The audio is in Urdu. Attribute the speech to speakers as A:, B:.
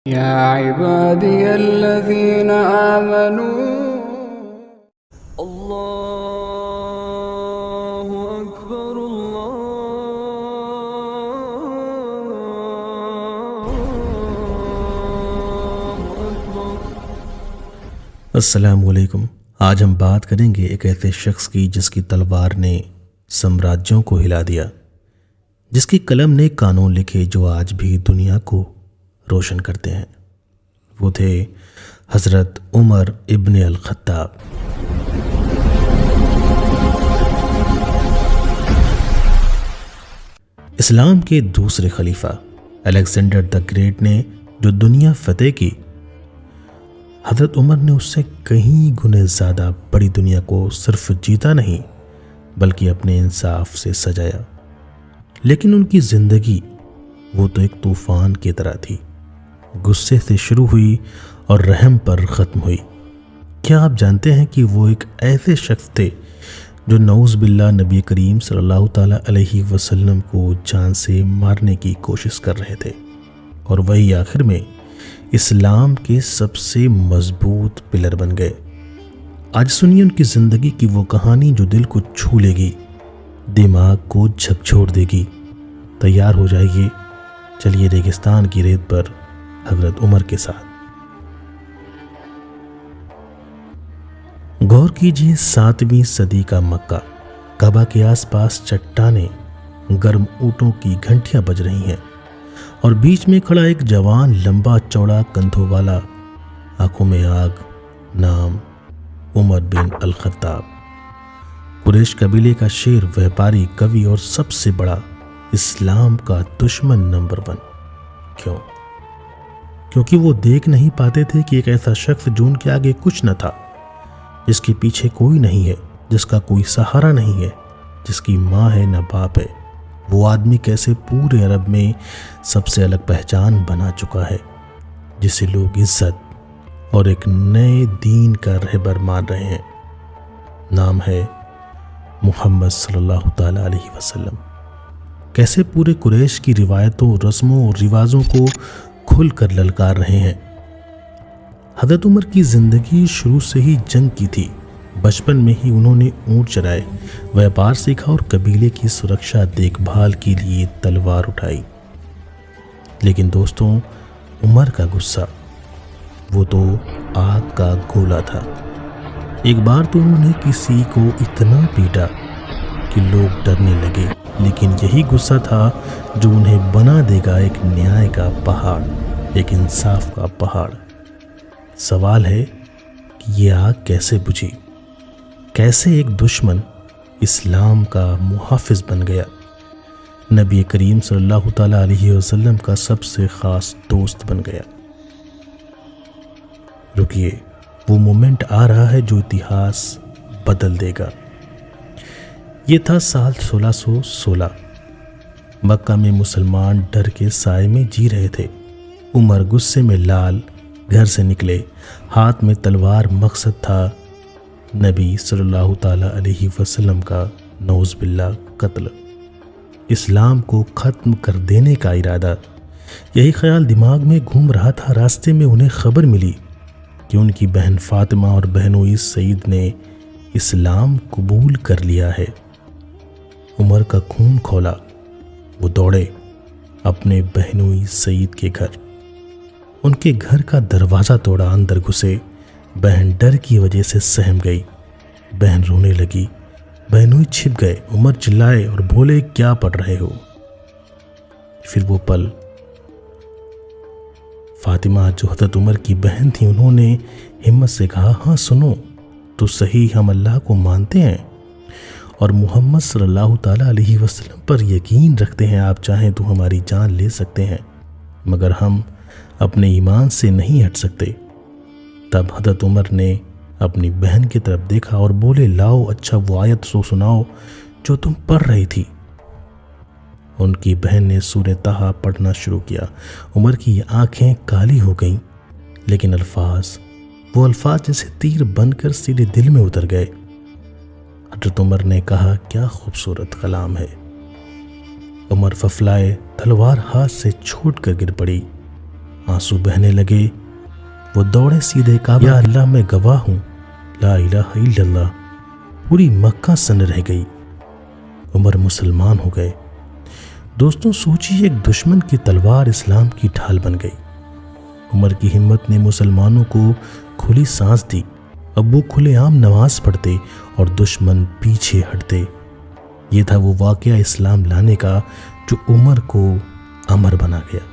A: يا عبادي الذين آمنوا
B: اللہ اکبر اللہ اکبر۔
C: السلام علیکم۔ آج ہم بات کریں گے ایک ایسے شخص کی جس کی تلوار نے سامراجیوں کو ہلا دیا، جس کی قلم نے قانون لکھے جو آج بھی دنیا کو روشن کرتے ہیں۔ وہ تھے حضرت عمر ابن الخطاب۔ اسلام کے دوسرے خلیفہ الیگزینڈر دا گریٹ نے جو دنیا فتح کی، حضرت عمر نے اس سے کہیں گنے زیادہ بڑی دنیا کو صرف جیتا نہیں بلکہ اپنے انصاف سے سجایا۔ لیکن ان کی زندگی وہ تو ایک طوفان کی طرح تھی، غصے سے شروع ہوئی اور رحم پر ختم ہوئی۔ کیا آپ جانتے ہیں کہ وہ ایک ایسے شخص تھے جو نعوذ باللہ نبی کریم صلی اللہ تعالیٰ علیہ وسلم کو جان سے مارنے کی کوشش کر رہے تھے، اور وہی آخر میں اسلام کے سب سے مضبوط پلر بن گئے۔ آج سنیے ان کی زندگی کی وہ کہانی جو دل کو چھو لے گی، دماغ کو جھکجھور دے گی۔ تیار ہو جائیے، چلیے ریگستان کی ریت پر حضرت عمر کے ساتھ۔ غور کیجیے، 7ویں صدی کا مکہ، کعبہ کے آس پاس چٹانیں، گرم اونٹوں کی گھنٹیاں بج رہی ہیں، اور بیچ میں کھڑا ایک جوان لمبا چوڑا کندھوں والا، آنکھوں میں آگ، نام عمر بن الخطاب۔ قریش قبیلے کا شیر، ویپاری، کوی اور سب سے بڑا اسلام کا دشمن نمبر 1۔ کیوں؟ کیونکہ وہ دیکھ نہیں پاتے تھے کہ ایک ایسا شخص جو ان کے آگے کچھ نہ تھا، جس کے پیچھے کوئی نہیں ہے، جس کا کوئی سہارا نہیں ہے، جس کی ماں ہے نہ باپ ہے، وہ آدمی کیسے پورے عرب میں سب سے الگ پہچان بنا چکا ہے، جسے لوگ عزت اور ایک نئے دین کا رہبر مان رہے ہیں۔ نام ہے محمد صلی اللہ تعالیٰ علیہ وسلم۔ کیسے پورے قریش کی روایتوں، رسموں اور رواجوں کو کھل کر للکار رہے ہیں۔ حضرت عمر کی زندگی شروع سے ہی جنگ کی تھی۔ بچپن میں ہی انہوں نے اونٹ چرائے، ویپار سیکھا اور قبیلے کی سرکشا دیکھ بھال کے لیے تلوار اٹھائی۔ لیکن دوستوں، عمر کا غصہ وہ تو آگ کا گولا تھا۔ ایک بار تو انہوں نے کسی کو اتنا پیٹا کہ لوگ ڈرنے لگے، لیکن یہی غصہ تھا جو انہیں بنا دے گا ایک نیائے کا پہاڑ، ایک انصاف کا پہاڑ۔ سوال ہے کہ یہ آگ کیسے بجھی؟ کیسے ایک دشمن اسلام کا محافظ بن گیا، نبی کریم صلی اللہ تعالیٰ علیہ وسلم کا سب سے خاص دوست بن گیا؟ رکیے، وہ مومنٹ آ رہا ہے جو اتہاس بدل دے گا۔ یہ تھا سال 1616۔ مکہ میں مسلمان ڈر کے سائے میں جی رہے تھے۔ عمر غصے میں لال گھر سے نکلے، ہاتھ میں تلوار، مقصد تھا نبی صلی اللہ تعالیٰ علیہ وسلم کا نعوذ باللہ قتل، اسلام کو ختم کر دینے کا ارادہ۔ یہی خیال دماغ میں گھوم رہا تھا۔ راستے میں انہیں خبر ملی کہ ان کی بہن فاطمہ اور بہنوئی سعید نے اسلام قبول کر لیا ہے۔ عمر کا خون کھولا، وہ دوڑے اپنے بہنوئی سعید کے گھر۔ ان کے گھر کا دروازہ توڑا، اندر گھسے۔ بہن ڈر کی وجہ سے سہم گئی، بہن رونے لگی، بہنوئی چھپ گئے۔ عمر چلائے اور بولے، کیا پڑھ رہے ہو؟ پھر وہ پل، فاطمہ جو حضرت عمر کی بہن تھی، انہوں نے ہمت سے کہا، ہاں سنو تو صحیح، ہم اللہ کو مانتے ہیں اور محمد صلی اللہ تعالیٰ علیہ وسلم پر یقین رکھتے ہیں۔ آپ چاہیں تو ہماری جان لے سکتے ہیں، مگر ہم اپنے ایمان سے نہیں ہٹ سکتے۔ تب حضرت عمر نے اپنی بہن کی طرف دیکھا اور بولے، لاؤ اچھا وہ آیت سناؤ جو تم پڑھ رہی تھی۔ ان کی بہن نے سورہ طٰہٰ پڑھنا شروع کیا۔ عمر کی آنکھیں کالی ہو گئیں، لیکن وہ الفاظ جیسے تیر بن کر سیدھے دل میں اتر گئے۔ حضرت عمر نے کہا، کیا خوبصورت کلام ہے۔ عمر ففلائے، تلوار ہاتھ سے چھوٹ کر گر پڑی۔ آنسو بہنے لگے۔ وہ دوڑے سیدھے کعبہ، یا اللہ میں گواہ ہوں، لا الہ الا اللہ۔ پوری مکہ سن رہ گئی۔ عمر مسلمان ہو گئے۔ دوستوں سوچیے، ایک دشمن کی تلوار اسلام کی ڈھال بن گئی۔ عمر کی ہمت نے مسلمانوں کو کھلی سانس دی۔ اب وہ کھلے عام نماز پڑھتے اور دشمن پیچھے ہٹتے۔ یہ تھا وہ واقعہ اسلام لانے کا جو عمر کو امر بنا گیا۔